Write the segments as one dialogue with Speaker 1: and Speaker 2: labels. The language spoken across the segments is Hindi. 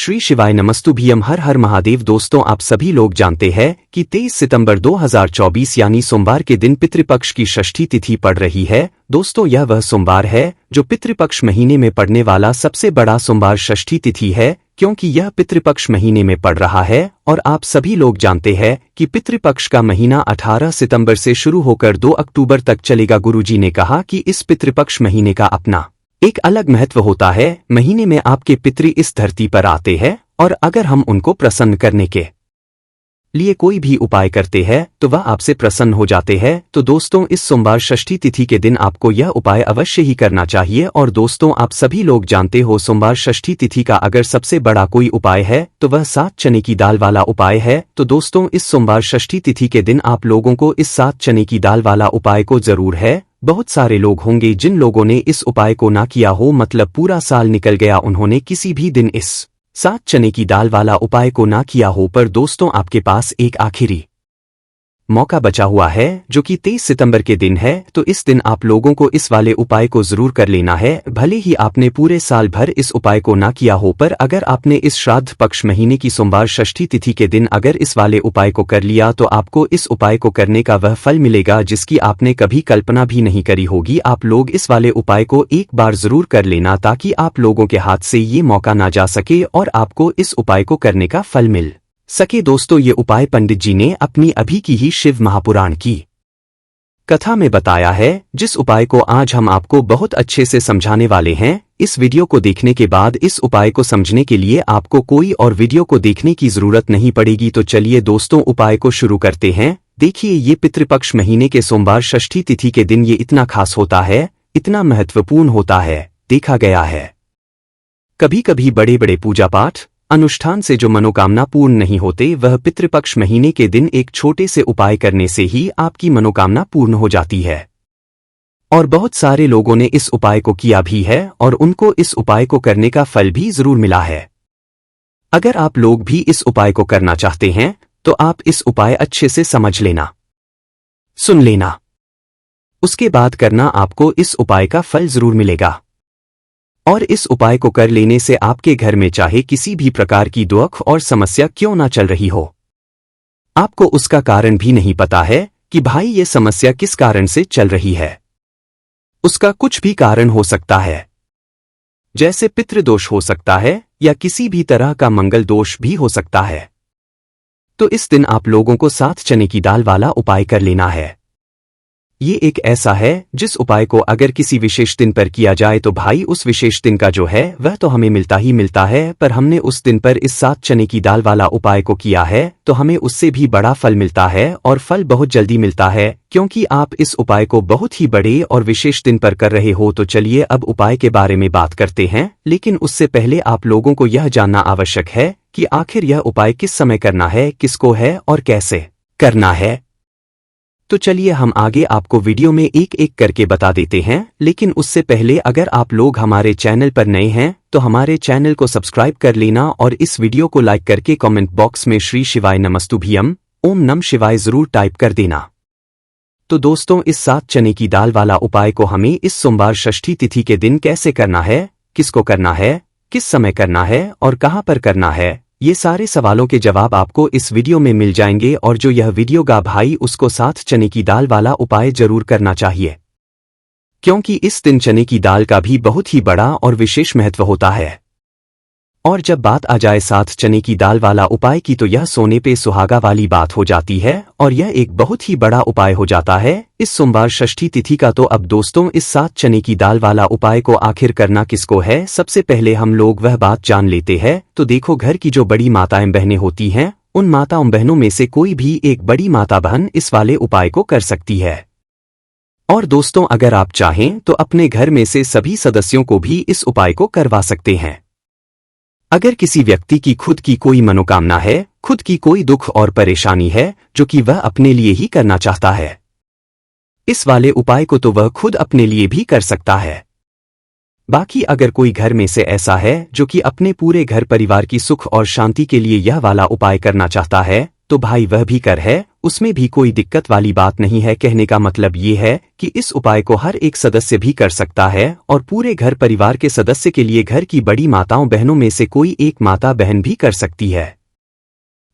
Speaker 1: श्री शिवाय नमस्तुभ्यम। हर हर महादेव। दोस्तों, आप सभी लोग जानते हैं कि 23 सितंबर 2024 यानी सोमवार के दिन पितृपक्ष की षष्ठी तिथि पड़ रही है। दोस्तों, यह वह सोमवार है जो पितृपक्ष महीने में पड़ने वाला सबसे बड़ा सोमवार षष्ठी तिथि है, क्योंकि यह पितृपक्ष महीने में पड़ रहा है। और आप सभी लोग जानते हैं कि पितृपक्ष का महीना 18 सितंबर से शुरू होकर 2 अक्टूबर तक चलेगा। गुरुजी ने कहा कि इस पितृपक्ष महीने का अपना एक अलग महत्व होता है। महीने में आपके पितृ इस धरती पर आते हैं और अगर हम उनको प्रसन्न करने के लिए कोई भी उपाय करते हैं तो वह आपसे प्रसन्न हो जाते हैं। तो दोस्तों, इस सोमवार षष्ठी तिथि के दिन आपको यह उपाय अवश्य ही करना चाहिए। और दोस्तों, आप सभी लोग जानते हो सोमवार षष्ठी तिथि का अगर सबसे बड़ा कोई उपाय है तो वह 7 चने की दाल वाला उपाय है। तो दोस्तों, इस सोमवार षष्ठी तिथि के दिन आप लोगों को इस 7 चने की दाल वाला उपाय को जरूर है। बहुत सारे लोग होंगे जिन लोगों ने इस उपाय को ना किया हो, मतलब पूरा साल निकल गया उन्होंने किसी भी दिन इस 7 चने की दाल वाला उपाय को ना किया हो। पर दोस्तों, आपके पास एक आखिरी मौका बचा हुआ है जो कि 23 सितंबर के दिन है। तो इस दिन आप लोगों को इस वाले उपाय को जरूर कर लेना है। भले ही आपने पूरे साल भर इस उपाय को ना किया हो, पर अगर आपने इस श्राद्ध पक्ष महीने की सोमवार षष्ठी तिथि के दिन अगर इस वाले उपाय को कर लिया तो आपको इस उपाय को करने का वह फल मिलेगा जिसकी आपने कभी कल्पना भी नहीं करी होगी। आप लोग इस वाले उपाय को एक बार जरूर कर लेना ताकि आप लोगों के हाथ से ये मौका ना जा सके और आपको इस उपाय को करने का फल मिल सके। दोस्तों, ये उपाय पंडित जी ने अपनी अभी की ही शिव महापुराण की कथा में बताया है, जिस उपाय को आज हम आपको बहुत अच्छे से समझाने वाले हैं। इस वीडियो को देखने के बाद इस उपाय को समझने के लिए आपको कोई और वीडियो को देखने की जरूरत नहीं पड़ेगी। तो चलिए दोस्तों, उपाय को शुरू करते हैं। देखिए, ये पितृपक्ष महीने के सोमवार षष्ठी तिथि के दिन ये इतना खास होता है, इतना महत्वपूर्ण होता है। देखा गया है कभी कभी बड़े बड़े पूजा पाठ अनुष्ठान से जो मनोकामना पूर्ण नहीं होते, वह पितृपक्ष महीने के दिन एक छोटे से उपाय करने से ही आपकी मनोकामना पूर्ण हो जाती है। और बहुत सारे लोगों ने इस उपाय को किया भी है और उनको इस उपाय को करने का फल भी जरूर मिला है। अगर आप लोग भी इस उपाय को करना चाहते हैं तो आप इस उपाय अच्छे से समझ लेना, सुन लेना, उसके बाद करना। आपको इस उपाय का फल जरूर मिलेगा। और इस उपाय को कर लेने से आपके घर में चाहे किसी भी प्रकार की दुख और समस्या क्यों ना चल रही हो, आपको उसका कारण भी नहीं पता है कि भाई ये समस्या किस कारण से चल रही है। उसका कुछ भी कारण हो सकता है, जैसे पितृदोष हो सकता है या किसी भी तरह का मंगल दोष भी हो सकता है। तो इस दिन आप लोगों को 7 चने की दाल वाला उपाय कर लेना है। ये एक ऐसा है जिस उपाय को अगर किसी विशेष दिन पर किया जाए तो भाई उस विशेष दिन का जो है वह तो हमें मिलता ही मिलता है, पर हमने उस दिन पर इस 7 चने की दाल वाला उपाय को किया है तो हमें उससे भी बड़ा फल मिलता है और फल बहुत जल्दी मिलता है, क्योंकि आप इस उपाय को बहुत ही बड़े और विशेष दिन पर कर रहे हो। तो चलिए अब उपाय के बारे में बात करते हैं, लेकिन उससे पहले आप लोगों को यह जानना आवश्यक है कि आखिर यह उपाय किस समय करना है, किसको है और कैसे करना है। तो चलिए हम आगे आपको वीडियो में एक एक करके बता देते हैं। लेकिन उससे पहले अगर आप लोग हमारे चैनल पर नए हैं तो हमारे चैनल को सब्सक्राइब कर लेना और इस वीडियो को लाइक करके कमेंट बॉक्स में श्री शिवाय नमस्तुभ्यम ओम नम शिवाय जरूर टाइप कर देना। तो दोस्तों, इस 7 चने की दाल वाला उपाय को हमें इस सोमवार षष्ठी तिथि के दिन कैसे करना है, किसको करना है, किस समय करना है और कहां पर करना है, ये सारे सवालों के जवाब आपको इस वीडियो में मिल जाएंगे। और जो यह वीडियो गा भाई उसको 7 चने की दाल वाला उपाय जरूर करना चाहिए, क्योंकि इस दिन चने की दाल का भी बहुत ही बड़ा और विशेष महत्व होता है। और जब बात आ जाए 7 चने की दाल वाला उपाय की तो यह सोने पे सुहागा वाली बात हो जाती है और यह एक बहुत ही बड़ा उपाय हो जाता है इस सोमवार षष्ठी तिथि का। तो अब दोस्तों, इस 7 चने की दाल वाला उपाय को आखिर करना किसको है, सबसे पहले हम लोग वह बात जान लेते हैं। तो देखो, घर की जो बड़ी माताएं बहनें होती हैं, उन माताओं बहनों में से कोई भी एक बड़ी माता बहन इस वाले उपाय को कर सकती है। और दोस्तों, अगर आप चाहें तो अपने घर में से सभी सदस्यों को भी इस उपाय को करवा सकते हैं। अगर किसी व्यक्ति की खुद की कोई मनोकामना है, खुद की कोई दुख और परेशानी है जो कि वह अपने लिए ही करना चाहता है, इस वाले उपाय को तो वह खुद अपने लिए भी कर सकता है। बाकी अगर कोई घर में से ऐसा है जो कि अपने पूरे घर परिवार की सुख और शांति के लिए यह वाला उपाय करना चाहता है, तो भाई वह भी कर है, उसमें भी कोई दिक्कत वाली बात नहीं है। कहने का मतलब ये है कि इस उपाय को हर एक सदस्य भी कर सकता है और पूरे घर परिवार के सदस्य के लिए घर की बड़ी माताओं बहनों में से कोई एक माता बहन भी कर सकती है।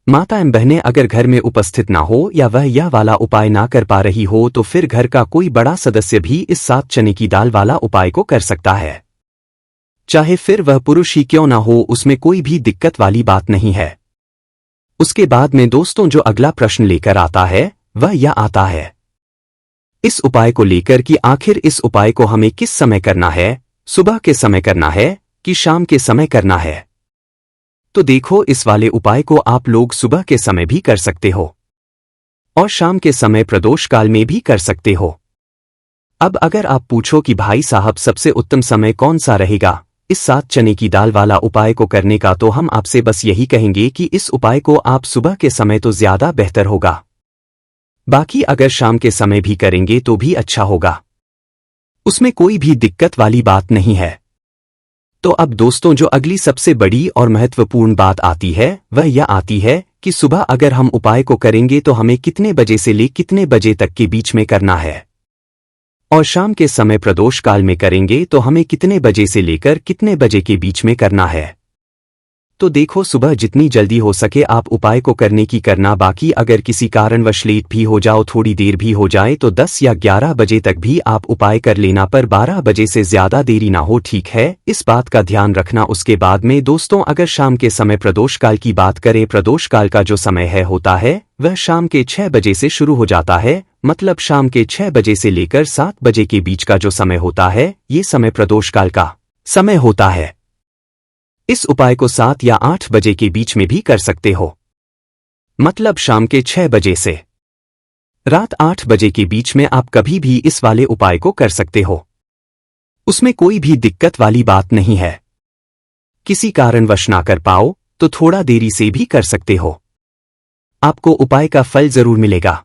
Speaker 1: माता एवं बहनें अगर घर में उपस्थित ना हो या वह यह वाला उपाय ना कर पा रही हो तो फिर घर का कोई बड़ा सदस्य भी इस 7 चने की दाल वाला उपाय को कर सकता है। चाहे फिर वह पुरुष ही क्यों ना हो, उसमें कोई भी दिक्कत वाली बात नहीं है। उसके बाद में दोस्तों जो अगला प्रश्न लेकर आता है वह यह आता है इस उपाय को लेकर कि आखिर इस उपाय को हमें किस समय करना है, सुबह के समय करना है कि शाम के समय करना है। तो देखो, इस वाले उपाय को आप लोग सुबह के समय भी कर सकते हो और शाम के समय प्रदोष काल में भी कर सकते हो। अब अगर आप पूछो कि भाई साहब सबसे उत्तम समय कौन सा रहेगा इस 7 चने की दाल वाला उपाय को करने का, तो हम आपसे बस यही कहेंगे कि इस उपाय को आप सुबह के समय तो ज्यादा बेहतर होगा। बाकी अगर शाम के समय भी करेंगे तो भी अच्छा होगा, उसमें कोई भी दिक्कत वाली बात नहीं है। तो अब दोस्तों जो अगली सबसे बड़ी और महत्वपूर्ण बात आती है वह यह आती है कि सुबह अगर हम उपाय को करेंगे तो हमें कितने बजे से ले कितने बजे तक के बीच में करना है, और शाम के समय प्रदोष काल में करेंगे तो हमें कितने बजे से लेकर कितने बजे के बीच में करना है। तो देखो, सुबह जितनी जल्दी हो सके आप उपाय को करने की करना। बाकी अगर किसी कारणवश लेट भी हो जाओ, थोड़ी देर भी हो जाए, तो 10 या 11 बजे तक भी आप उपाय कर लेना, पर 12 बजे से ज्यादा देरी ना हो, ठीक है, इस बात का ध्यान रखना। उसके बाद में दोस्तों अगर शाम के समय प्रदोष काल की बात करें, प्रदोष काल का जो समय होता है वह शाम के 6 बजे से शुरू हो जाता है। मतलब शाम के 6 बजे से लेकर 7 बजे के बीच का जो समय होता है ये समय प्रदोष काल का समय होता है। इस उपाय को 7 या 8 बजे के बीच में भी कर सकते हो, मतलब शाम के 6 बजे से रात 8 बजे के बीच में आप कभी भी इस वाले उपाय को कर सकते हो, उसमें कोई भी दिक्कत वाली बात नहीं है। किसी कारणवश ना कर पाओ तो थोड़ा देरी से भी कर सकते हो, आपको उपाय का फल जरूर मिलेगा।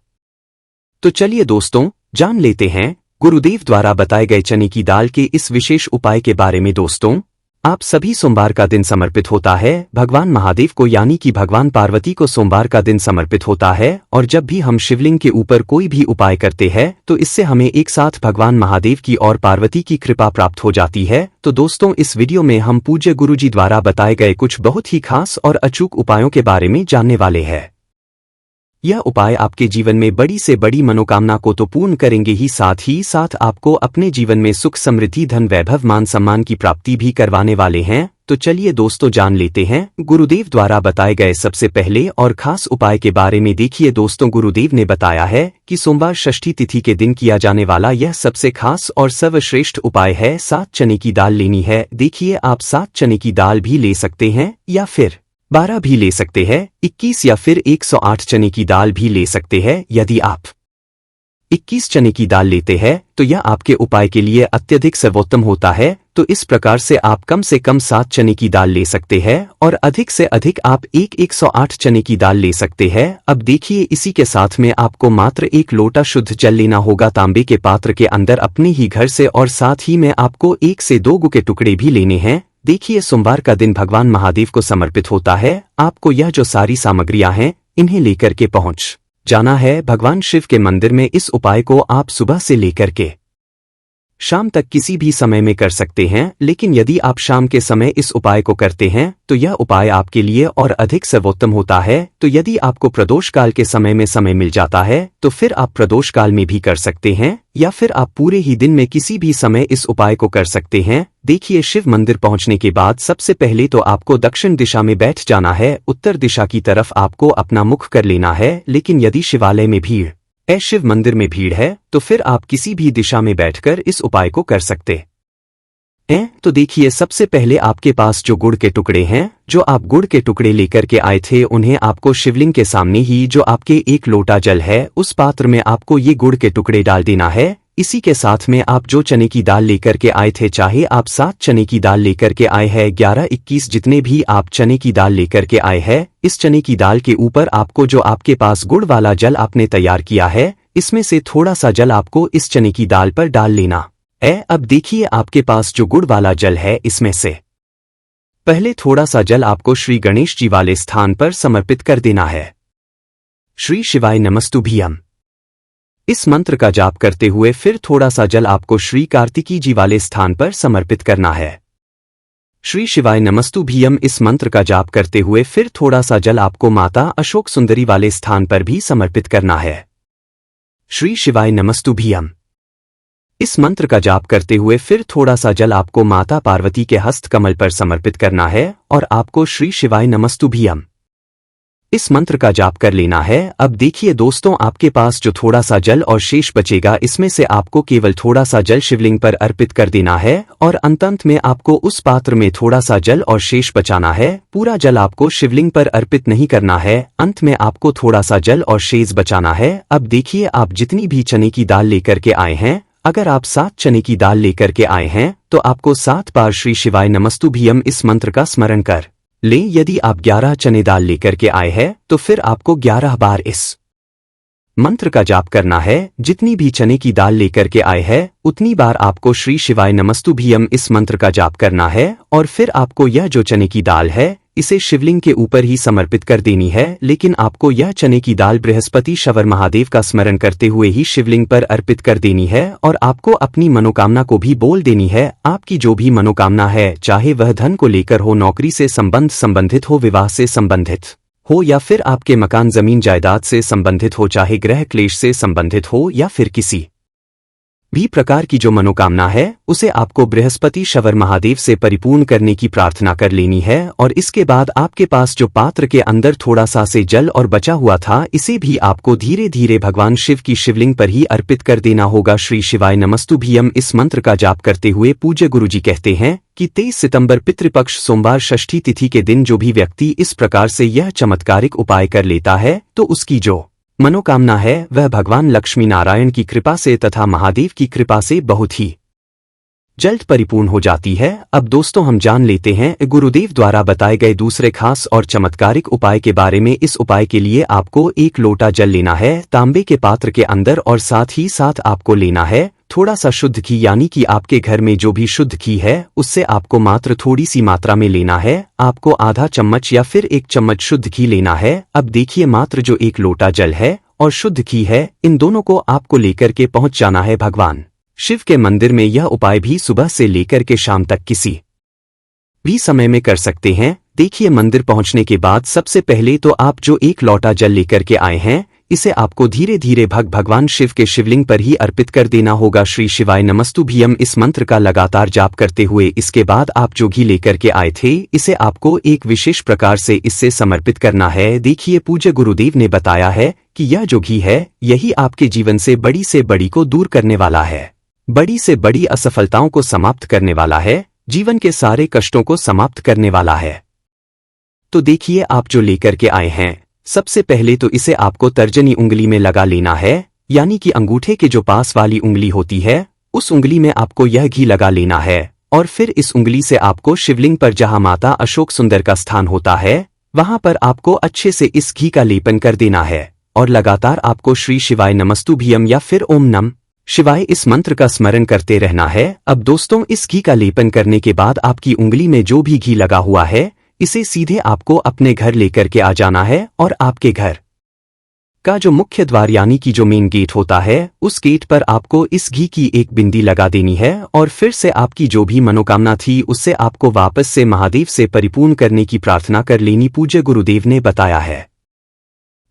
Speaker 1: तो चलिए दोस्तों जान लेते हैं गुरुदेव द्वारा बताए गए चने की दाल के इस विशेष उपाय के बारे में। दोस्तों आप सभी सोमवार का दिन समर्पित होता है भगवान महादेव को, यानी कि भगवान पार्वती को सोमवार का दिन समर्पित होता है। और जब भी हम शिवलिंग के ऊपर कोई भी उपाय करते हैं तो इससे हमें एक साथ भगवान महादेव की और पार्वती की कृपा प्राप्त हो जाती है। तो दोस्तों इस वीडियो में हम पूज्य गुरुजी द्वारा बताए गए कुछ बहुत ही खास और अचूक उपायों के बारे में जानने वाले हैं। यह उपाय आपके जीवन में बड़ी से बड़ी मनोकामना को तो पूर्ण करेंगे ही साथ आपको अपने जीवन में सुख समृद्धि धन वैभव मान सम्मान की प्राप्ति भी करवाने वाले हैं। तो चलिए दोस्तों जान लेते हैं गुरुदेव द्वारा बताए गए सबसे पहले और खास उपाय के बारे में। देखिए दोस्तों, गुरुदेव ने बताया है कि सोमवार षष्ठी तिथि के दिन किया जाने वाला यह सबसे खास और सर्वश्रेष्ठ उपाय है। 7 चने की दाल लेनी है। देखिए आप 7 चने की दाल भी ले सकते हैं या फिर 12 भी ले सकते हैं, 21 या फिर 108 चने की दाल भी ले सकते हैं। यदि आप 21 चने की दाल लेते हैं तो यह आपके उपाय के लिए अत्यधिक सर्वोत्तम होता है। तो इस प्रकार से आप कम से कम 7 चने की दाल ले सकते हैं और अधिक से अधिक आप 108 चने की दाल ले सकते हैं। अब देखिए इसी के साथ में आपको मात्र 1 लोटा शुद्ध जल लेना होगा तांबे के पात्र के अंदर अपने ही घर से, और साथ ही में आपको 1 से 2 गू के टुकड़े भी लेने हैं। देखिए सोमवार का दिन भगवान महादेव को समर्पित होता है। आपको यह जो सारी सामग्रियां हैं इन्हें लेकर के पहुंच जाना है भगवान शिव के मंदिर में। इस उपाय को आप सुबह से लेकर के शाम तक किसी भी समय में कर सकते हैं, लेकिन यदि आप शाम के समय इस उपाय को करते हैं तो यह उपाय आपके लिए और अधिक सर्वोत्तम होता है। तो यदि आपको प्रदोष काल के समय में समय मिल जाता है तो फिर आप प्रदोष काल में भी कर सकते हैं या फिर आप पूरे ही दिन में किसी भी समय इस उपाय को कर सकते हैं। देखिए शिव मंदिर पहुंचने के बाद सबसे पहले तो आपको दक्षिण दिशा में बैठ जाना है, उत्तर दिशा की तरफ आपको अपना मुख कर लेना है। लेकिन यदि शिवालय में भीड़ शिव मंदिर में भीड़ है तो फिर आप किसी भी दिशा में बैठकर इस उपाय को कर सकते हैं। तो देखिए सबसे पहले आपके पास जो गुड़ के टुकड़े हैं, जो आप गुड़ के टुकड़े लेकर के आए थे, उन्हें आपको शिवलिंग के सामने ही जो आपके 1 लोटा जल है उस पात्र में आपको ये गुड़ के टुकड़े डाल देना है। इसी के साथ में आप जो चने की दाल लेकर के आए थे, चाहे आप 7 चने की दाल लेकर के आए हैं, 11, 21 जितने भी आप चने की दाल लेकर के आए हैं, इस चने की दाल के ऊपर आपको जो आपके पास गुड़ वाला जल आपने तैयार किया है इसमें से थोड़ा सा जल आपको इस चने की दाल पर डाल लेना है। अब देखिए आपके पास जो गुड़ वाला जल है इसमें से पहले थोड़ा सा जल आपको श्री गणेश जी वाले स्थान पर समर्पित कर देना है। श्री शिवाय नमस्तुभ्यम। इस मंत्र का जाप करते हुए फिर थोड़ा सा जल आपको श्री कार्तिकी जी वाले स्थान पर समर्पित करना है। श्री शिवाय नमस्तुभ्यम इस मंत्र का जाप करते हुए फिर थोड़ा सा जल आपको माता अशोक सुंदरी वाले स्थान पर भी समर्पित करना है। श्री शिवाय नमस्तुभ्यम इस मंत्र का जाप करते हुए फिर थोड़ा सा जल आपको माता पार्वती के हस्त कमल पर समर्पित करना है और आपको श्री शिवाय नमस्तुभ्यम इस मंत्र का जाप कर लेना है। अब देखिए दोस्तों, आपके पास जो थोड़ा सा जल और शेष बचेगा, इसमें से आपको केवल थोड़ा सा जल शिवलिंग पर अर्पित कर देना है और अंत में आपको उस पात्र में थोड़ा सा जल और शेष बचाना है। पूरा जल आपको शिवलिंग पर अर्पित नहीं करना है, अंत में आपको थोड़ा सा जल और शेष बचाना है। अब देखिए, आप जितनी भी चने की दाल लेकर के आए हैं, अगर आप 7 चने की दाल लेकर के आए हैं तो आपको 7 बार श्री शिवाय नमस्तुभ्यम इस मंत्र का स्मरण कर लें। यदि आप 11 चने दाल लेकर के आए हैं तो फिर आपको 11 बार इस मंत्र का जाप करना है। जितनी भी चने की दाल लेकर के आए हैं उतनी बार आपको श्री शिवाय नमस्तुभ्यम इस मंत्र का जाप करना है और फिर आपको यह जो चने की दाल है इसे शिवलिंग के ऊपर ही समर्पित कर देनी है। लेकिन आपको यह चने की दाल बृहस्पति शवर महादेव का स्मरण करते हुए ही शिवलिंग पर अर्पित कर देनी है और आपको अपनी मनोकामना को भी बोल देनी है। आपकी जो भी मनोकामना है, चाहे वह धन को लेकर हो, नौकरी से संबंधित हो, विवाह से संबंधित हो या फिर आपके मकान जमीन जायदाद से संबंधित हो, चाहे ग्रह क्लेश से संबंधित हो या फिर किसी भी प्रकार की जो मनोकामना है उसे आपको बृहस्पति शवर महादेव से परिपूर्ण करने की प्रार्थना कर लेनी है। और इसके बाद आपके पास जो पात्र के अंदर थोड़ा सा से जल और बचा हुआ था, इसे भी आपको धीरे धीरे भगवान शिव की शिवलिंग पर ही अर्पित कर देना होगा। श्री शिवाय नमस्तुभ्यम इस मंत्र का जाप करते हुए पूज्य गुरुजी कहते हैं कि 23 सितंबर पितृपक्ष सोमवार षष्ठी तिथि के दिन जो भी व्यक्ति इस प्रकार से यह चमत्कारिक उपाय कर लेता है तो उसकी जो मनोकामना है वह भगवान लक्ष्मी नारायण की कृपा से तथा महादेव की कृपा से बहुत ही जल्द परिपूर्ण हो जाती है। अब दोस्तों, हम जान लेते हैं गुरुदेव द्वारा बताए गए दूसरे खास और चमत्कारिक उपाय के बारे में। इस उपाय के लिए आपको 1 लोटा जल लेना है तांबे के पात्र के अंदर और साथ ही साथ आपको लेना है थोड़ा सा शुद्ध घी, यानी कि आपके घर में जो भी शुद्ध घी है उससे आपको मात्र थोड़ी सी मात्रा में लेना है। आपको आधा चम्मच या फिर 1 चम्मच शुद्ध घी लेना है। अब देखिए, मात्र जो 1 लोटा जल है और शुद्ध घी है, इन दोनों को आपको लेकर के पहुंच जाना है भगवान शिव के मंदिर में। यह उपाय भी सुबह से लेकर के शाम तक किसी भी समय में कर सकते हैं। देखिए, मंदिर पहुंचने के बाद सबसे पहले तो आप जो 1 लोटा जल लेकर के आए हैं इसे आपको धीरे धीरे भगवान शिव के शिवलिंग पर ही अर्पित कर देना होगा। श्री शिवाय नमस्तुभ्यम इस मंत्र का लगातार जाप करते हुए इसके बाद आप जो घी लेकर के आए थे इसे आपको एक विशेष प्रकार से इससे समर्पित करना है। देखिए, पूज्य गुरुदेव ने बताया है कि यह जो घी है यही आपके जीवन से बड़ी को दूर करने वाला है, बड़ी से बड़ी असफलताओं को समाप्त करने वाला है, जीवन के सारे कष्टों को समाप्त करने वाला है। तो देखिए, आप जो लेकर के आए हैं सबसे पहले तो इसे आपको तर्जनी उंगली में लगा लेना है, यानी कि अंगूठे के जो पास वाली उंगली होती है उस उंगली में आपको यह घी लगा लेना है और फिर इस उंगली से आपको शिवलिंग पर जहां माता अशोक सुंदर का स्थान होता है वहां पर आपको अच्छे से इस घी का लेपन कर देना है और लगातार आपको श्री शिवाय नमस्तुभ्यम या फिर ओम नमः शिवाय इस मंत्र का स्मरण करते रहना है। अब दोस्तों, इस घी का लेपन करने के बाद आपकी उंगली में जो भी घी लगा हुआ है इसे सीधे आपको अपने घर लेकर के आ जाना है और आपके घर का जो मुख्य द्वार यानी कि जो मेन गेट होता है उस गेट पर आपको इस घी की 1 बिंदी लगा देनी है और फिर से आपकी जो भी मनोकामना थी उससे आपको वापस से महादेव से परिपूर्ण करने की प्रार्थना कर लेनी। पूज्य गुरुदेव ने बताया है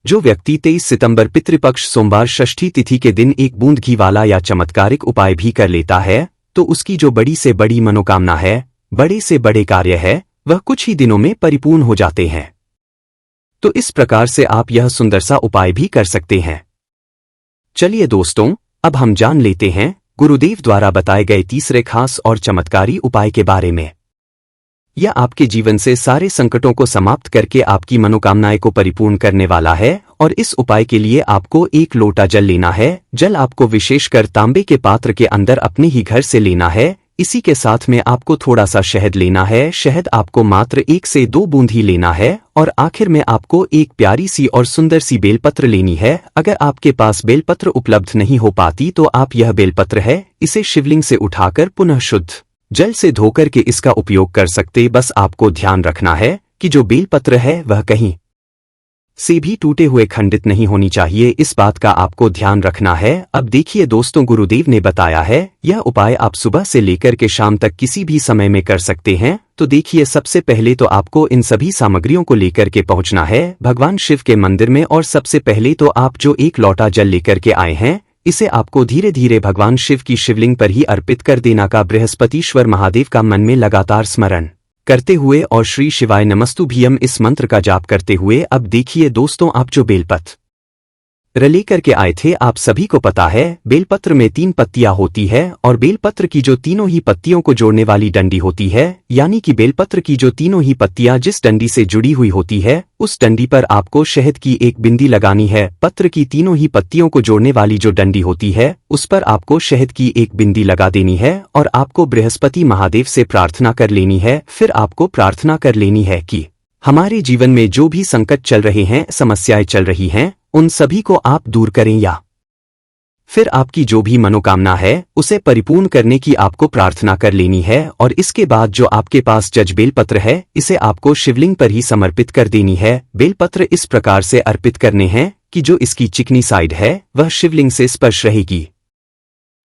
Speaker 1: जो व्यक्ति 23 सितंबर पितृपक्ष सोमवार षष्ठी तिथि के दिन 1 बूंद घी वाला या चमत्कारिक उपाय भी कर लेता है तो उसकी जो बड़ी से बड़ी मनोकामना है, बड़े से बड़े कार्य है, वह कुछ ही दिनों में परिपूर्ण हो जाते हैं। तो इस प्रकार से आप यह सुंदर सा उपाय भी कर सकते हैं। चलिए दोस्तों, अब हम जान लेते हैं गुरुदेव द्वारा बताए गए तीसरे खास और चमत्कारी उपाय के बारे में। यह आपके जीवन से सारे संकटों को समाप्त करके आपकी मनोकामनाएं को परिपूर्ण करने वाला है और इस उपाय के लिए आपको 1 लोटा जल लेना है। जल आपको विशेषकर तांबे के पात्र के अंदर अपने ही घर से लेना है। इसी के साथ में आपको थोड़ा सा शहद लेना है। शहद आपको मात्र 1 से 2 बूंद ही लेना है और आखिर में आपको एक प्यारी सी और सुंदर सी बेलपत्र लेनी है। अगर आपके पास बेलपत्र उपलब्ध नहीं हो पाती तो आप यह बेलपत्र है इसे शिवलिंग से उठाकर पुनः शुद्ध जल से धोकर के इसका उपयोग कर सकते। बस आपको ध्यान रखना है कि जो बेलपत्र है वह कहीं से भी टूटे हुए खंडित नहीं होनी चाहिए, इस बात का आपको ध्यान रखना है। अब देखिए दोस्तों, गुरुदेव ने बताया है यह उपाय आप सुबह से लेकर के शाम तक किसी भी समय में कर सकते हैं। तो देखिए, सबसे पहले तो आपको इन सभी सामग्रियों को लेकर के पहुंचना है भगवान शिव के मंदिर में, और सबसे पहले तो आप जो एक लोटा जल लेकर के आए हैं इसे आपको धीरे धीरे भगवान शिव की शिवलिंग पर ही अर्पित कर देना का बृहस्पतिश्वर महादेव का मन में लगातार स्मरण करते हुए और श्री शिवाय नमस्तुभ्यम इस मंत्र का जाप करते हुए। अब देखिए दोस्तों, आप जो बेलपत्र लेकर के आए थे, आप सभी को पता है बेलपत्र में 3 पत्तियां होती है और बेलपत्र की जो तीनों ही पत्तियों को जोड़ने वाली डंडी होती है, यानी कि बेलपत्र की जो तीनों ही पत्तियां जिस डंडी से जुड़ी हुई होती है उस डंडी पर आपको शहद की एक बिंदी लगानी है। पत्र की तीनों ही पत्तियों को जोड़ने वाली जो डंडी होती है उस पर आपको शहद की एक बिंदी लगा देनी है और आपको बृहस्पति महादेव से प्रार्थना कर लेनी है। फिर आपको प्रार्थना कर लेनी है कि हमारे जीवन में जो भी संकट चल रहे हैं, समस्याएं चल रही हैं, उन सभी को आप दूर करें, या फिर आपकी जो भी मनोकामना है उसे परिपूर्ण करने की आपको प्रार्थना कर लेनी है। और इसके बाद जो आपके पास जज बेलपत्र है इसे आपको शिवलिंग पर ही समर्पित कर देनी है। बेलपत्र इस प्रकार से अर्पित करने हैं कि जो इसकी चिकनी साइड है वह शिवलिंग से स्पर्श रहेगी,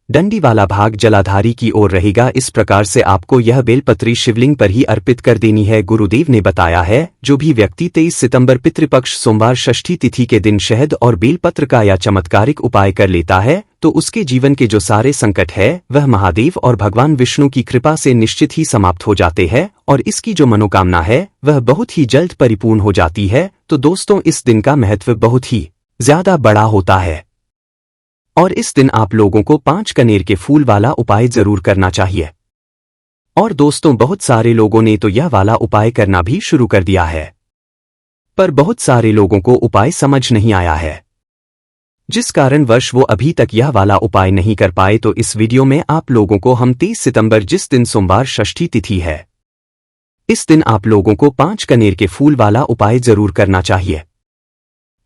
Speaker 1: डंडी वाला भाग जलाधारी की ओर रहेगा। इस प्रकार से आपको यह बेलपत्री शिवलिंग पर ही अर्पित कर देनी है। गुरुदेव ने बताया है जो भी व्यक्ति 23 सितंबर पितृपक्ष सोमवार षष्ठी तिथि के दिन शहद और बेलपत्र का या चमत्कारिक उपाय कर लेता है तो उसके जीवन के जो सारे संकट है वह महादेव और भगवान विष्णु की कृपा से निश्चित ही समाप्त हो जाते हैं और इसकी जो मनोकामना है वह बहुत ही जल्द परिपूर्ण हो जाती है। तो दोस्तों, इस दिन का महत्व बहुत ही ज्यादा बड़ा होता है और इस दिन आप लोगों को 5 कनेर के फूल वाला उपाय जरूर करना चाहिए। और दोस्तों, बहुत सारे लोगों ने तो यह वाला उपाय करना भी शुरू कर दिया है, पर बहुत सारे लोगों को उपाय समझ नहीं आया है, जिस कारणवश वो अभी तक यह वाला उपाय नहीं कर पाए। तो इस वीडियो में आप लोगों को हम 23 सितंबर जिस दिन सोमवार षष्ठी तिथि है, इस दिन आप लोगों को 5 कनेर के फूल वाला उपाय जरूर करना चाहिए,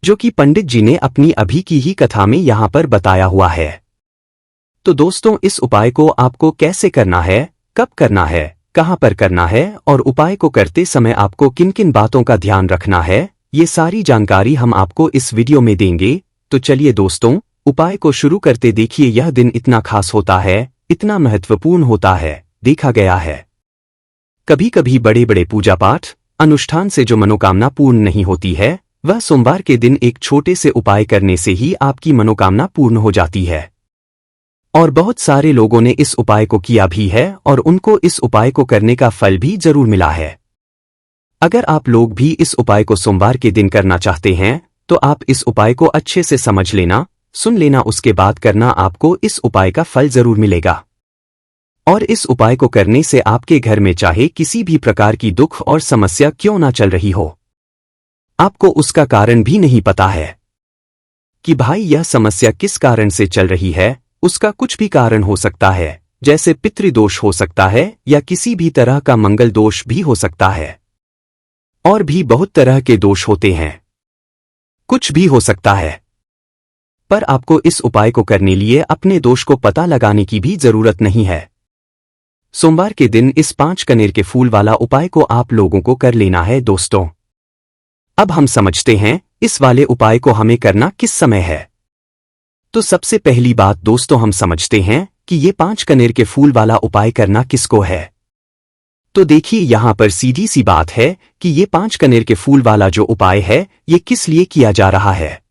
Speaker 1: जो कि पंडित जी ने अपनी अभी की ही कथा में यहां पर बताया हुआ है। तो दोस्तों, इस उपाय को आपको कैसे करना है, कब करना है, कहां पर करना है और उपाय को करते समय आपको किन किन बातों का ध्यान रखना है, ये सारी जानकारी हम आपको इस वीडियो में देंगे। तो चलिए दोस्तों, उपाय को शुरू करते। देखिए, यह दिन इतना खास होता है, इतना महत्वपूर्ण होता है। देखा गया है कभी कभी बड़े बड़े पूजा पाठ अनुष्ठान से जो मनोकामना पूर्ण नहीं होती है वह सोमवार के दिन एक छोटे से उपाय करने से ही आपकी मनोकामना पूर्ण हो जाती है। और बहुत सारे लोगों ने इस उपाय को किया भी है और उनको इस उपाय को करने का फल भी जरूर मिला है। अगर आप लोग भी इस उपाय को सोमवार के दिन करना चाहते हैं तो आप इस उपाय को अच्छे से समझ लेना, सुन लेना, उसके बाद करना, आपको इस उपाय का फल जरूर मिलेगा। और इस उपाय को करने से आपके घर में चाहे किसी भी प्रकार की दुख और समस्या क्यों ना चल रही हो, आपको उसका कारण भी नहीं पता है कि भाई यह समस्या किस कारण से चल रही है, उसका कुछ भी कारण हो सकता है, जैसे पितृदोष हो सकता है या किसी भी तरह का मंगल दोष भी हो सकता है, और भी बहुत तरह के दोष होते हैं, कुछ भी हो सकता है। पर आपको इस उपाय को करने लिए अपने दोष को पता लगाने की भी जरूरत नहीं है। सोमवार के दिन इस 5 कनेर के फूल वाला उपाय को आप लोगों को कर लेना है। दोस्तों, अब हम समझते हैं इस वाले उपाय को हमें करना किस समय है। तो सबसे पहली बात दोस्तों, हम समझते हैं कि ये 5 कनेर के फूल वाला उपाय करना किसको है। तो देखिए, यहां पर सीधी सी बात है कि ये 5 कनेर के फूल वाला जो उपाय है ये किस लिए किया जा रहा है।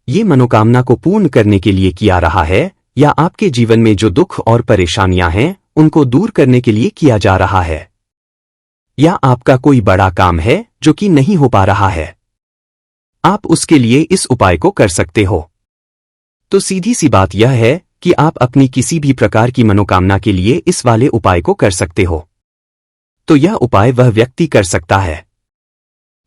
Speaker 1: ये मनोकामना को पूर्ण करने के लिए किया रहा है, या आपके जीवन में जो दुख और परेशानियां हैं उनको दूर करने के लिए किया जा रहा है, या आपका कोई बड़ा काम है जो कि नहीं हो पा रहा है, आप उसके लिए इस उपाय को कर सकते हो। तो सीधी सी बात यह है कि आप अपनी किसी भी प्रकार की मनोकामना के लिए इस वाले उपाय को कर सकते हो। तो यह उपाय वह व्यक्ति कर सकता है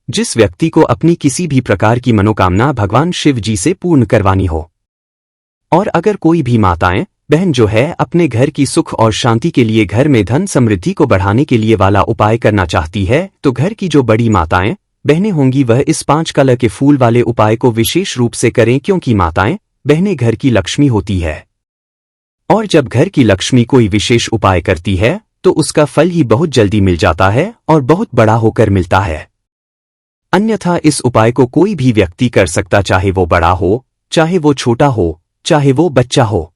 Speaker 1: जिस व्यक्ति को अपनी किसी भी प्रकार की मनोकामना भगवान शिव जी से पूर्ण करवानी हो। और अगर कोई भी माताएं बहन जो है अपने घर की सुख और शांति के लिए, घर में धन समृद्धि को बढ़ाने के लिए वाला उपाय करना चाहती है, तो घर की जो बड़ी माताएं बहनें होंगी वह इस 5 कलर के फूल वाले उपाय को विशेष रूप से करें, क्योंकि माताएं बहनें घर की लक्ष्मी होती है। और जब घर की लक्ष्मी कोई विशेष उपाय करती है तो उसका फल ही बहुत जल्दी मिल जाता है और बहुत बड़ा होकर मिलता है। अन्यथा इस उपाय को कोई भी व्यक्ति कर सकता, चाहे वो बड़ा हो, चाहे वो छोटा हो, चाहे वो बच्चा हो।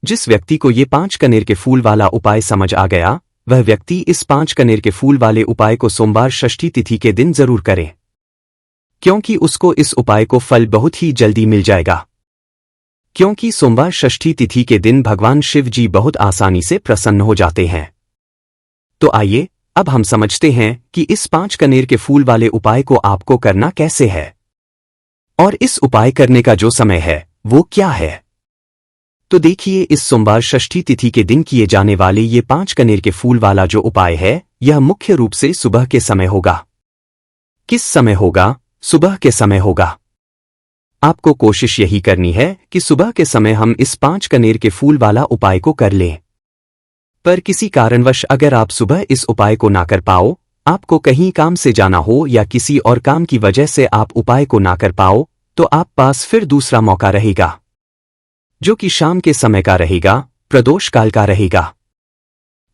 Speaker 1: जिस व्यक्ति को ये 5 कनेर के फूल वाला उपाय समझ आ गया, वह व्यक्ति इस 5 कनेर के फूल वाले उपाय को सोमवार षष्ठी तिथि के दिन जरूर करे, क्योंकि उसको इस उपाय को फल बहुत ही जल्दी मिल जाएगा। क्योंकि सोमवार षष्ठी तिथि के दिन भगवान शिव जी बहुत आसानी से प्रसन्न हो जाते हैं। तो आइए अब हम समझते हैं कि इस 5 कनेर के फूल वाले उपाय को आपको करना कैसे है, और इस उपाय करने का जो समय है वो क्या है। तो देखिए, इस सोमवार षष्ठी तिथि के दिन किए जाने वाले ये 5 कनेर के फूल वाला जो उपाय है, यह मुख्य रूप से सुबह के समय होगा। किस समय होगा? सुबह के समय होगा। आपको कोशिश यही करनी है कि सुबह के समय हम इस 5 कनेर के फूल वाला उपाय को कर लें। पर किसी कारणवश अगर आप सुबह इस उपाय को ना कर पाओ, आपको कहीं काम से जाना हो या किसी और काम की वजह से आप उपाय को ना कर पाओ, तो आप पास फिर दूसरा मौका रहेगा, जो कि शाम के समय का रहेगा, प्रदोष काल का रहेगा।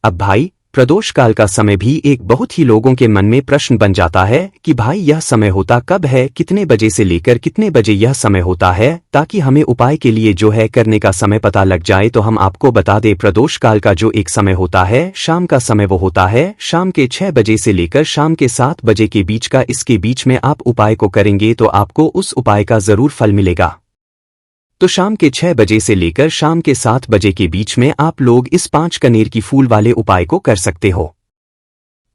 Speaker 1: अब भाई, प्रदोष काल का समय भी एक बहुत ही लोगों के मन में प्रश्न बन जाता है कि भाई यह समय होता कब है, कितने बजे से लेकर कितने बजे यह समय होता है, ताकि हमें उपाय के लिए जो है करने का समय पता लग जाए। तो हम आपको बता दें, प्रदोष काल का जो एक समय होता है, शाम का समय, वो होता है शाम के 6 बजे से लेकर शाम के 7 बजे के बीच का। इसके बीच में आप उपाय को करेंगे तो आपको उस उपाय का जरूर फल मिलेगा। तो शाम के 6 बजे से लेकर शाम के 7 बजे के बीच में आप लोग इस 5 कनेर की फूल वाले उपाय को कर सकते हो।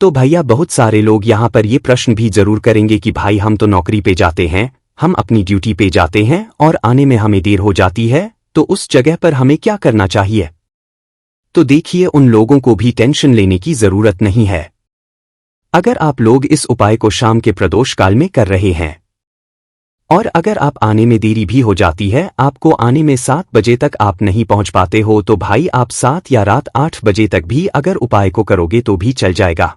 Speaker 1: तो भैया, बहुत सारे लोग यहाँ पर ये प्रश्न भी जरूर करेंगे कि भाई हम तो नौकरी पे जाते हैं, हम अपनी ड्यूटी पे जाते हैं और आने में हमें देर हो जाती है, तो उस जगह पर हमें क्या करना चाहिए। तो देखिए, उन लोगों को भी टेंशन लेने की जरूरत नहीं है। अगर आप लोग इस उपाय को शाम के प्रदोष काल में कर रहे हैं, और अगर आप आने में देरी भी हो जाती है, आपको आने में 7 बजे तक आप नहीं पहुंच पाते हो, तो भाई आप 7 या रात 8 बजे तक भी अगर उपाय को करोगे तो भी चल जाएगा।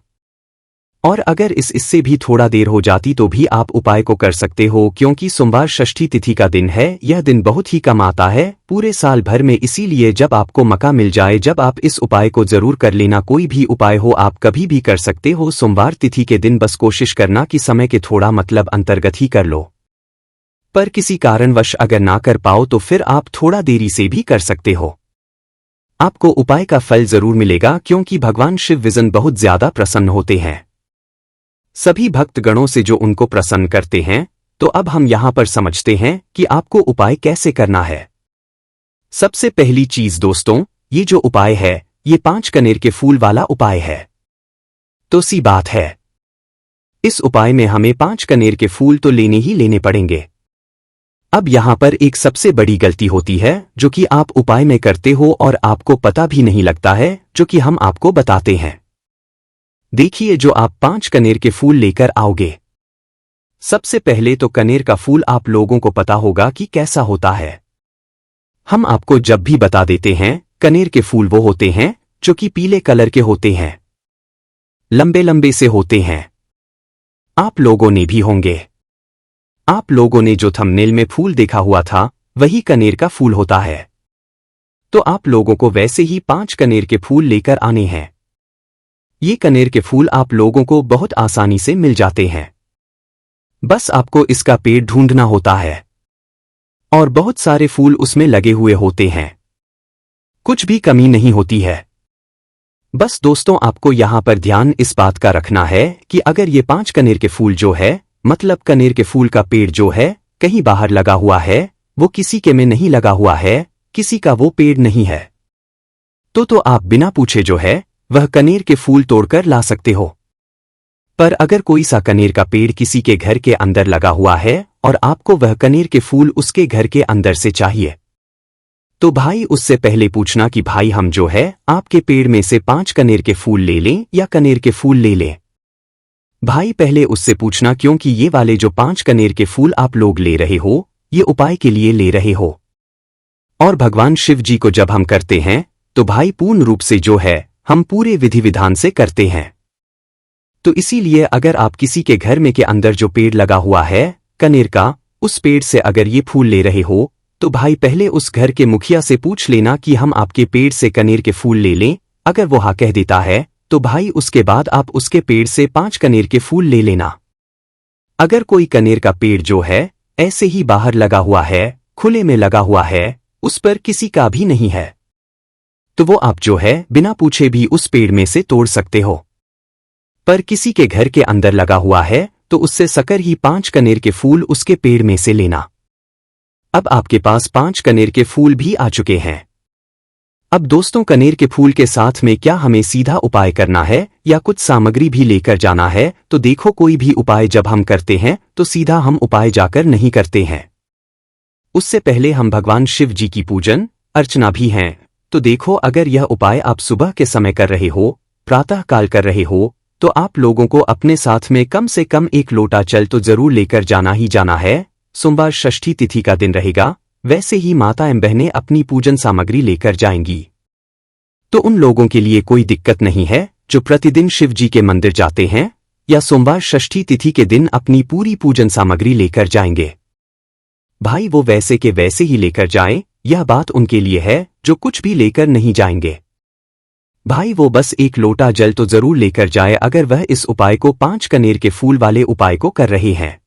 Speaker 1: और अगर इससे भी थोड़ा देर हो जाती तो भी आप उपाय को कर सकते हो, क्योंकि सोमवार षष्ठी तिथि का दिन है। यह दिन बहुत ही कम आता है पूरे साल भर में, इसीलिए जब आपको मौका मिल जाए, जब आप इस उपाय को जरूर कर लेना। कोई भी उपाय हो, आप कभी भी कर सकते हो सोमवार तिथि के दिन। बस कोशिश करना कि समय के थोड़ा अंतर्गत ही कर लो। पर किसी कारणवश अगर ना कर पाओ तो फिर आप थोड़ा देरी से भी कर सकते हो। आपको उपाय का फल जरूर मिलेगा, क्योंकि भगवान शिव विजन बहुत ज्यादा प्रसन्न होते हैं सभी भक्तगणों से जो उनको प्रसन्न करते हैं। तो अब हम यहां पर समझते हैं कि आपको उपाय कैसे करना है। सबसे पहली चीज दोस्तों, ये जो उपाय है, ये 5 कनेर के फूल वाला उपाय है। तो सी बात है, इस उपाय में हमें 5 कनेर के फूल तो लेने ही लेने पड़ेंगे। अब यहां पर एक सबसे बड़ी गलती होती है जो कि आप उपाय में करते हो और आपको पता भी नहीं लगता है, जो कि हम आपको बताते हैं। देखिए, जो आप 5 कनेर के फूल लेकर आओगे, सबसे पहले तो कनेर का फूल आप लोगों को पता होगा कि कैसा होता है। हम आपको जब भी बता देते हैं, कनेर के फूल वो होते हैं जो कि पीले कलर के होते हैं, लंबे लंबे से होते हैं। आप लोगों ने भी होंगे, आप लोगों ने जो थंबनेल में फूल देखा हुआ था, वही कनेर का फूल होता है। तो आप लोगों को वैसे ही 5 कनेर के फूल लेकर आने हैं। ये कनेर के फूल आप लोगों को बहुत आसानी से मिल जाते हैं। बस आपको इसका पेड़ ढूंढना होता है, और बहुत सारे फूल उसमें लगे हुए होते हैं, कुछ भी कमी नहीं होती है। बस दोस्तों, आपको यहां पर ध्यान इस बात का रखना है कि अगर ये 5 कनेर के फूल जो है, मतलब कनेर के फूल का पेड़ जो है, कहीं बाहर लगा हुआ है, वो किसी के में नहीं लगा हुआ है, किसी का वो पेड़ नहीं है, तो आप बिना पूछे जो है वह कनेर के फूल तोड़कर ला सकते हो। पर अगर कोई सा कनेर का पेड़ किसी के घर के अंदर लगा हुआ है और आपको वह कनेर के फूल उसके घर के अंदर से चाहिए, तो भाई उससे पहले पूछना कि भाई हम जो है आपके पेड़ में से 5 कनेर के फूल ले लें या कनेर के फूल ले लें। भाई पहले उससे पूछना, क्योंकि ये वाले जो 5 कनेर के फूल आप लोग ले रहे हो, ये उपाय के लिए ले रहे हो, और भगवान शिव जी को जब हम करते हैं तो भाई पूर्ण रूप से जो है हम पूरे विधि विधान से करते हैं। तो इसीलिए अगर आप किसी के घर में के अंदर जो पेड़ लगा हुआ है कनेर का, उस पेड़ से अगर ये फूल ले रहे हो, तो भाई पहले उस घर के मुखिया से पूछ लेना कि हम आपके पेड़ से कनेर के फूल ले लें। अगर वो हाँ कह देता है, तो भाई उसके बाद आप उसके पेड़ से 5 कनेर के फूल ले लेना। अगर कोई कनेर का पेड़ जो है ऐसे ही बाहर लगा हुआ है, खुले में लगा हुआ है, उस पर किसी का भी नहीं है, तो वो आप जो है बिना पूछे भी उस पेड़ में से तोड़ सकते हो। पर किसी के घर के अंदर लगा हुआ है तो उससे सकर ही 5 कनेर के फूल उसके पेड़ में से लेना। अब आपके पास 5 कनेर के फूल भी आ चुके हैं। अब दोस्तों, कनेर के फूल के साथ में क्या हमें सीधा उपाय करना है या कुछ सामग्री भी लेकर जाना है? तो देखो, कोई भी उपाय जब हम करते हैं तो सीधा हम उपाय जाकर नहीं करते हैं, उससे पहले हम भगवान शिव जी की पूजन अर्चना भी हैं। तो देखो, अगर यह उपाय आप सुबह के समय कर रहे हो, प्रातः काल कर रहे हो, तो आप लोगों को अपने साथ में कम से कम 1 लोटा जल तो जरूर लेकर जाना ही जाना है। सोमवार षष्ठी तिथि का दिन रहेगा, वैसे ही माता एवं बहनें अपनी पूजन सामग्री लेकर जाएंगी, तो उन लोगों के लिए कोई दिक्कत नहीं है जो प्रतिदिन शिव जी के मंदिर जाते हैं या सोमवार षष्ठी तिथि के दिन अपनी पूरी पूजन सामग्री लेकर जाएंगे। भाई वो वैसे के वैसे ही लेकर जाएं, यह बात उनके लिए है जो कुछ भी लेकर नहीं जाएंगे। भाई वो बस 1 लोटा जल तो जरूर लेकर जाए अगर वह इस उपाय को 5 कनेर के फूल वाले उपाय को कर रहे हैं।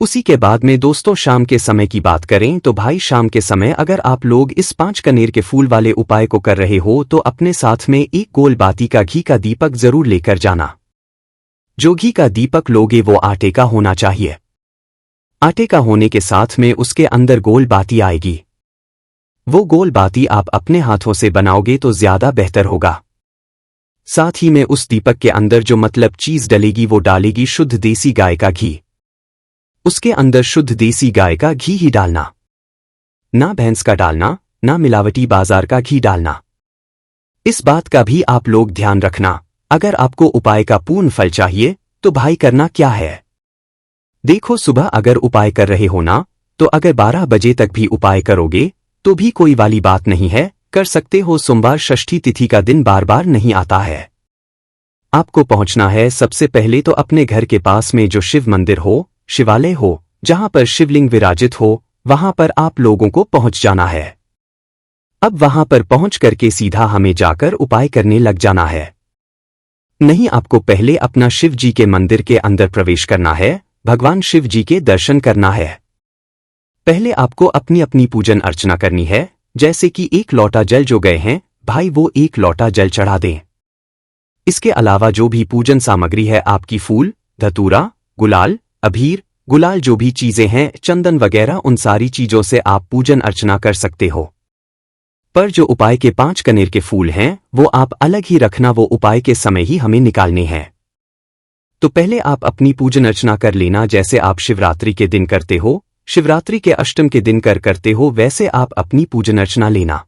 Speaker 1: उसी के बाद में दोस्तों, शाम के समय की बात करें तो भाई शाम के समय अगर आप लोग इस 5 कनेर के फूल वाले उपाय को कर रहे हो तो अपने साथ में 1 गोल बाती का घी का दीपक जरूर लेकर जाना। जो घी का दीपक लोगे वो आटे का होना चाहिए। आटे का होने के साथ में उसके अंदर गोल बाती आएगी। वो गोल बाती आप अपने हाथों से बनाओगे तो ज्यादा बेहतर होगा। साथ ही में उस दीपक के अंदर जो मतलब चीज डलेगी वो डालेगी शुद्ध देसी गाय का घी। उसके अंदर शुद्ध देसी गाय का घी ही डालना, ना भैंस का डालना, ना मिलावटी बाजार का घी डालना। इस बात का भी आप लोग ध्यान रखना। अगर आपको उपाय का पूर्ण फल चाहिए तो भाई करना क्या है, देखो, सुबह अगर उपाय कर रहे हो ना, तो अगर 12 बजे तक भी उपाय करोगे तो भी कोई वाली बात नहीं है, कर सकते हो। सोमवार षष्ठी तिथि का दिन बार बार नहीं आता है। आपको पहुंचना है सबसे पहले तो अपने घर के पास में जो शिव मंदिर हो, शिवालय हो, जहां पर शिवलिंग विराजित हो, वहां पर आप लोगों को पहुंच जाना है। अब वहां पर पहुंच करके सीधा हमें जाकर उपाय करने लग जाना है। नहीं, आपको पहले अपना शिव जी के मंदिर के अंदर प्रवेश करना है, भगवान शिव जी के दर्शन करना है। पहले आपको अपनी अपनी पूजन अर्चना करनी है, जैसे कि 1 लोटा जल जो गए हैं भाई वो 1 लोटा जल चढ़ा दें। इसके अलावा जो भी पूजन सामग्री है आपकी फूल, धतूरा, गुलाल, अबीर, गुलाल जो भी चीजें हैं, चंदन वगैरह, उन सारी चीजों से आप पूजन अर्चना कर सकते हो। पर जो उपाय के 5 कनेर के फूल हैं वो आप अलग ही रखना, वो उपाय के समय ही हमें निकालने हैं। तो पहले आप अपनी पूजन अर्चना कर लेना, जैसे आप शिवरात्रि के दिन करते हो, शिवरात्रि के अष्टम के दिन करते हो, वैसे आप अपनी पूजन अर्चना लेना।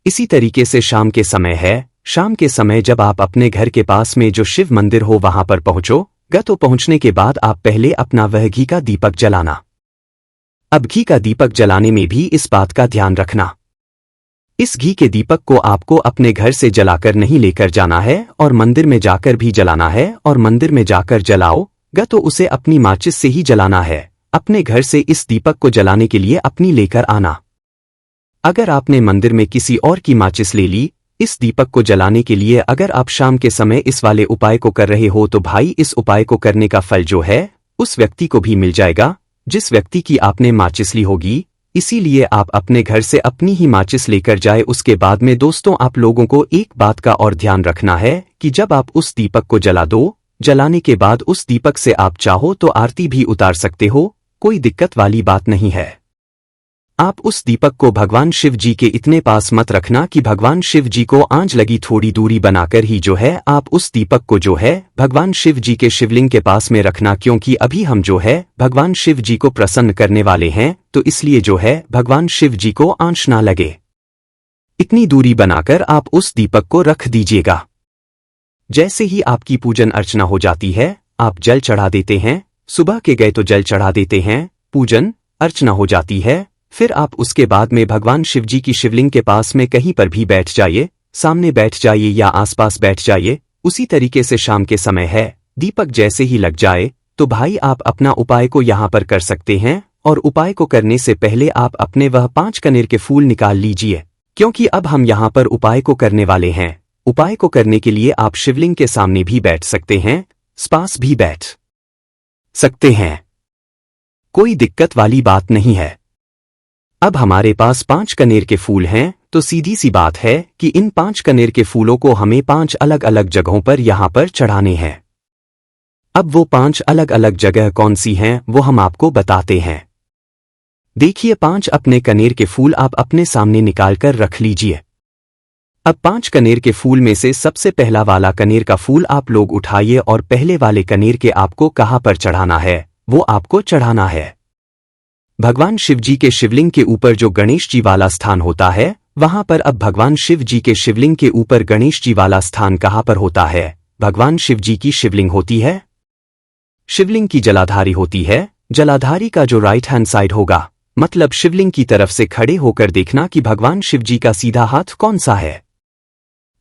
Speaker 1: इसी तरीके से शाम के समय है, शाम के समय जब आप अपने घर के पास में जो शिव मंदिर हो वहां पर पहुंचोगे तो पहुंचने के बाद आप पहले अपना वह घी का दीपक जलाना। अब घी का दीपक जलाने में भी इस बात का ध्यान रखना, इस घी के दीपक को आपको अपने घर से जलाकर नहीं लेकर जाना है और मंदिर में जाकर भी जलाना है, और मंदिर में जाकर जलाओगे तो उसे अपनी माचिस से ही जलाना है। अपने घर से इस दीपक को जलाने के लिए अपनी लेकर आना। अगर आपने मंदिर में किसी और की माचिस ले ली इस दीपक को जलाने के लिए, अगर आप शाम के समय इस वाले उपाय को कर रहे हो तो भाई इस उपाय को करने का फल जो है उस व्यक्ति को भी मिल जाएगा जिस व्यक्ति की आपने माचिस ली होगी। इसीलिए आप अपने घर से अपनी ही माचिस लेकर जाए। उसके बाद में दोस्तों, आप लोगों को एक बात का और ध्यान रखना है कि जब आप उस दीपक को जला दो, जलाने के बाद उस दीपक से आप चाहो तो आरती भी उतार सकते हो, कोई दिक्कत वाली बात नहीं है। आप उस दीपक को भगवान शिव जी के इतने पास मत रखना कि भगवान शिव जी को आंच लगी, थोड़ी दूरी बनाकर ही जो है आप उस दीपक को जो है भगवान शिव जी के शिवलिंग के पास में रखना, क्योंकि अभी हम जो है भगवान शिव जी को प्रसन्न करने वाले हैं, तो इसलिए जो है भगवान शिव जी को आंच ना लगे, इतनी दूरी बनाकर आप उस दीपक को रख दीजिएगा। जैसे ही आपकी पूजन अर्चना हो जाती है, आप जल चढ़ा देते हैं, सुबह के गए तो जल चढ़ा देते हैं, पूजन अर्चना हो जाती है, फिर आप उसके बाद में भगवान शिव जी की शिवलिंग के पास में कहीं पर भी बैठ जाइए, सामने बैठ जाइए या आसपास बैठ जाइए। उसी तरीके से शाम के समय है, दीपक जैसे ही लग जाए तो भाई आप अपना उपाय को यहाँ पर कर सकते हैं, और उपाय को करने से पहले आप अपने वह 5 कनेर के फूल निकाल लीजिए, क्योंकि अब हम यहाँ पर उपाय को करने वाले हैं। उपाय को करने के लिए आप शिवलिंग के सामने भी बैठ सकते हैं, पास भी बैठ सकते हैं। कोई दिक्कत वाली बात नहीं है। अब हमारे पास 5 कनेर के फूल हैं, तो सीधी सी बात है कि इन 5 कनेर के फूलों को हमें 5 अलग अलग जगहों पर यहां पर चढ़ाने हैं। अब वो 5 अलग अलग जगह कौन सी हैं वो हम आपको बताते हैं। देखिए 5 अपने कनेर के फूल आप अपने सामने निकाल कर रख लीजिए। अब 5 कनेर के फूल में से सबसे पहला वाला कनेर का फूल आप लोग उठाइए और पहले वाले कनेर के आपको कहां पर चढ़ाना है वो आपको चढ़ाना है भगवान शिव जी के शिवलिंग के ऊपर जो गणेश जी वाला स्थान होता है वहां पर। अब भगवान शिव जी के शिवलिंग के ऊपर गणेश जी वाला स्थान कहां पर होता है? भगवान शिव जी की शिवलिंग होती है, शिवलिंग की जलाधारी होती है। जलाधारी का जो राइट हैंड साइड होगा, मतलब शिवलिंग की तरफ से खड़े होकर देखना कि भगवान शिव जी का सीधा हाथ कौन सा है,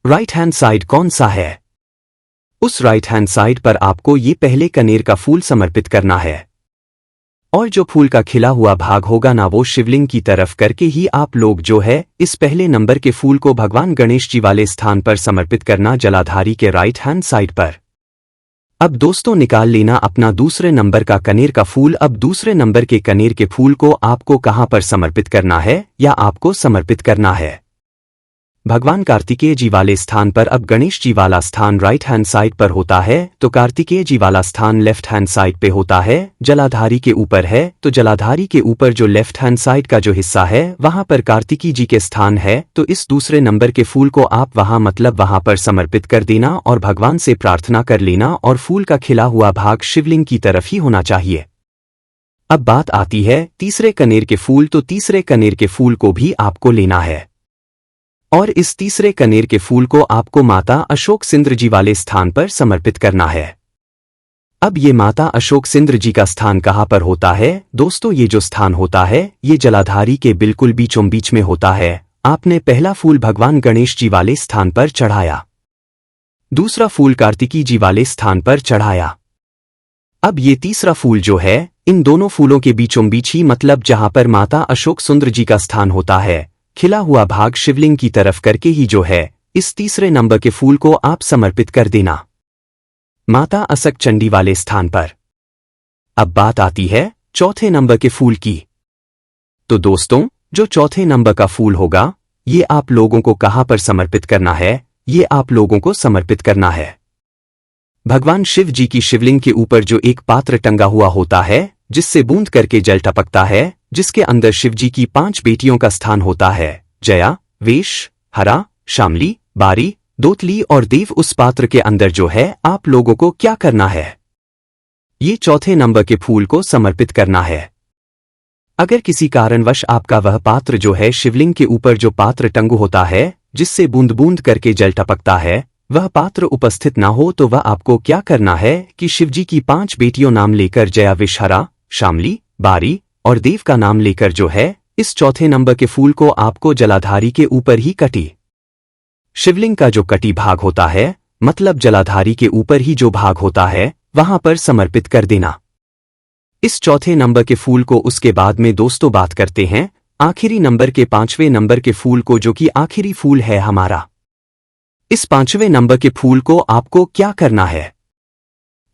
Speaker 1: राइट हैंड साइड कौन सा है। उस राइट हैंड साइड पर आपको ये पहले कनेर का फूल समर्पित करना है और जो फूल का खिला हुआ भाग होगा ना वो शिवलिंग की तरफ करके ही आप लोग जो है इस पहले नंबर के फूल को भगवान गणेश जी वाले स्थान पर समर्पित करना, जलाधारी के राइट हैंड साइड पर। अब दोस्तों निकाल लेना अपना दूसरे नंबर का कनेर का फूल। अब दूसरे नंबर के कनेर के फूल को आपको कहां पर समर्पित करना है या आपको समर्पित करना है? भगवान कार्तिकेय जी वाले स्थान पर। अब गणेश जी वाला स्थान राइट हैंड साइड पर होता है तो कार्तिकेय जी वाला स्थान लेफ्ट हैंड साइड पे होता है। जलाधारी के ऊपर है तो जलाधारी के ऊपर जो लेफ्ट हैंड साइड का जो हिस्सा है वहां पर कार्तिकी जी के स्थान है। तो इस दूसरे नंबर के फूल को आप वहां मतलब वहां पर समर्पित कर देना और भगवान से प्रार्थना कर लेना और फूल का खिला हुआ भाग शिवलिंग की तरफ ही होना चाहिए। अब बात आती है तीसरे कनेर के फूल। तो तीसरे कनेर के फूल को भी आपको लेना है और इस तीसरे कनेर के फूल को आपको माता अशोक सिंद्र जी वाले स्थान पर समर्पित करना है। अब ये माता अशोक सिंद्र जी का स्थान कहां पर होता है? दोस्तों ये जो स्थान होता है ये जलाधारी के बिल्कुल बीचों बीच में होता है। आपने पहला फूल भगवान गणेश जी वाले स्थान पर चढ़ाया, दूसरा फूल कार्तिकी जी वाले स्थान पर चढ़ाया। अब ये तीसरा फूल जो है इन दोनों फूलों के बीचों बीच ही मतलब जहां पर माता अशोक सुंदर जी का स्थान होता है, खिला हुआ भाग शिवलिंग की तरफ करके ही जो है इस तीसरे नंबर के फूल को आप समर्पित कर देना माता असक चंडी वाले स्थान पर। अब बात आती है चौथे नंबर के फूल की। तो दोस्तों जो चौथे नंबर का फूल होगा ये आप लोगों को कहां पर समर्पित करना है? ये आप लोगों को समर्पित करना है भगवान शिव जी की शिवलिंग के ऊपर जो एक पात्र टंगा हुआ होता है जिससे बूंद करके जल टपकता है, जिसके अंदर शिव जी की 5 बेटियों का स्थान होता है, जया, वेश, हरा, शामली, बारी, दोतली और देव। उस पात्र के अंदर जो है आप लोगों को क्या करना है? ये चौथे नंबर के फूल को समर्पित करना है। अगर किसी कारणवश आपका वह पात्र जो है शिवलिंग के ऊपर जो पात्र टंगू होता है जिससे बूंद बूंद करके जल टपकता है वह पात्र उपस्थित ना हो तो वह आपको क्या करना है कि शिवजी की 5 बेटियों नाम लेकर जया, विषहरा, शामली, बारी और देव का नाम लेकर जो है इस चौथे नंबर के फूल को आपको जलाधारी के ऊपर ही कटी शिवलिंग का जो कटी भाग होता है मतलब जलाधारी के ऊपर ही जो भाग होता है वहां पर समर्पित कर देना इस चौथे नंबर के फूल को। उसके बाद में दोस्तों बात करते हैं आखिरी नंबर के 5वें नंबर के फूल को, जो कि आखिरी फूल है हमारा। इस 5वें नंबर के फूल को आपको क्या करना है?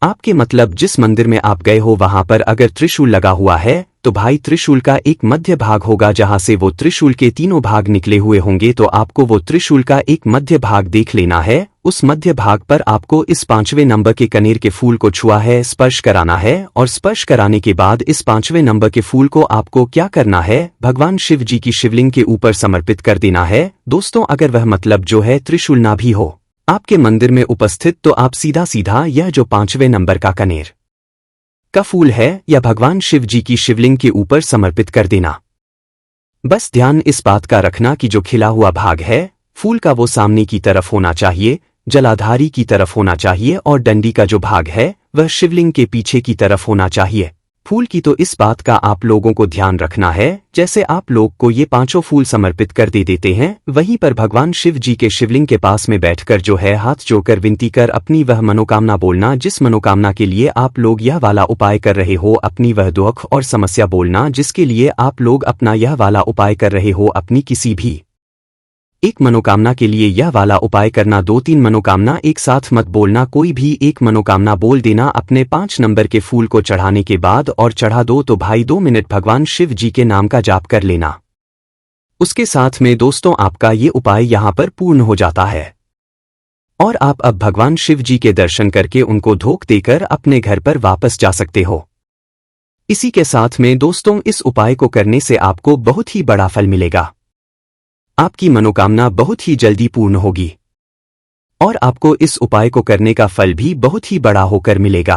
Speaker 1: आपके मतलब जिस मंदिर में आप गए हो वहां पर अगर त्रिशूल लगा हुआ है तो भाई त्रिशूल का एक मध्य भाग होगा जहां से वो त्रिशूल के 3 भाग निकले हुए होंगे। तो आपको वो त्रिशूल का एक मध्य भाग देख लेना है। उस मध्य भाग पर आपको इस 5वें नंबर के कनेर के फूल को छुआ है, स्पर्श कराना है और स्पर्श कराने के बाद इस 5वें नंबर के फूल को आपको क्या करना है? भगवान शिव जी की शिवलिंग के ऊपर समर्पित कर देना है। दोस्तों अगर वह मतलब जो है त्रिशूल ना भी हो आपके मंदिर में उपस्थित तो आप सीधा सीधा यह जो 5वें नंबर का कनेर का फूल है या भगवान शिव जी की शिवलिंग के ऊपर समर्पित कर देना। बस ध्यान इस बात का रखना कि जो खिला हुआ भाग है फूल का वो सामने की तरफ होना चाहिए, जलाधारी की तरफ होना चाहिए और डंडी का जो भाग है वह शिवलिंग के पीछे की तरफ होना चाहिए फूल की। तो इस बात का आप लोगों को ध्यान रखना है। जैसे आप लोग को ये 5 फूल समर्पित कर दे देते हैं वहीं पर भगवान शिव जी के शिवलिंग के पास में बैठकर जो है हाथ जोड़कर विनती कर अपनी वह मनोकामना बोलना जिस मनोकामना के लिए आप लोग यह वाला उपाय कर रहे हो, अपनी वह दुख और समस्या बोलना जिसके लिए आप लोग अपना यह वाला उपाय कर रहे हो, अपनी किसी भी एक मनोकामना के लिए यह वाला उपाय करना। 2-3 मनोकामना एक साथ मत बोलना, कोई भी एक मनोकामना बोल देना अपने 5 नंबर के फूल को चढ़ाने के बाद और चढ़ा दो तो भाई 2 मिनट भगवान शिव जी के नाम का जाप कर लेना। उसके साथ में दोस्तों आपका ये उपाय यहाँ पर पूर्ण हो जाता है और आप अब भगवान शिव जी के दर्शन करके उनको धोख देकर अपने घर पर वापस जा सकते हो। इसी के साथ में दोस्तों इस उपाय को करने से आपको बहुत ही बड़ा फल मिलेगा। आपकी मनोकामना बहुत ही जल्दी पूर्ण होगी और आपको इस उपाय को करने का फल भी बहुत ही बड़ा होकर मिलेगा।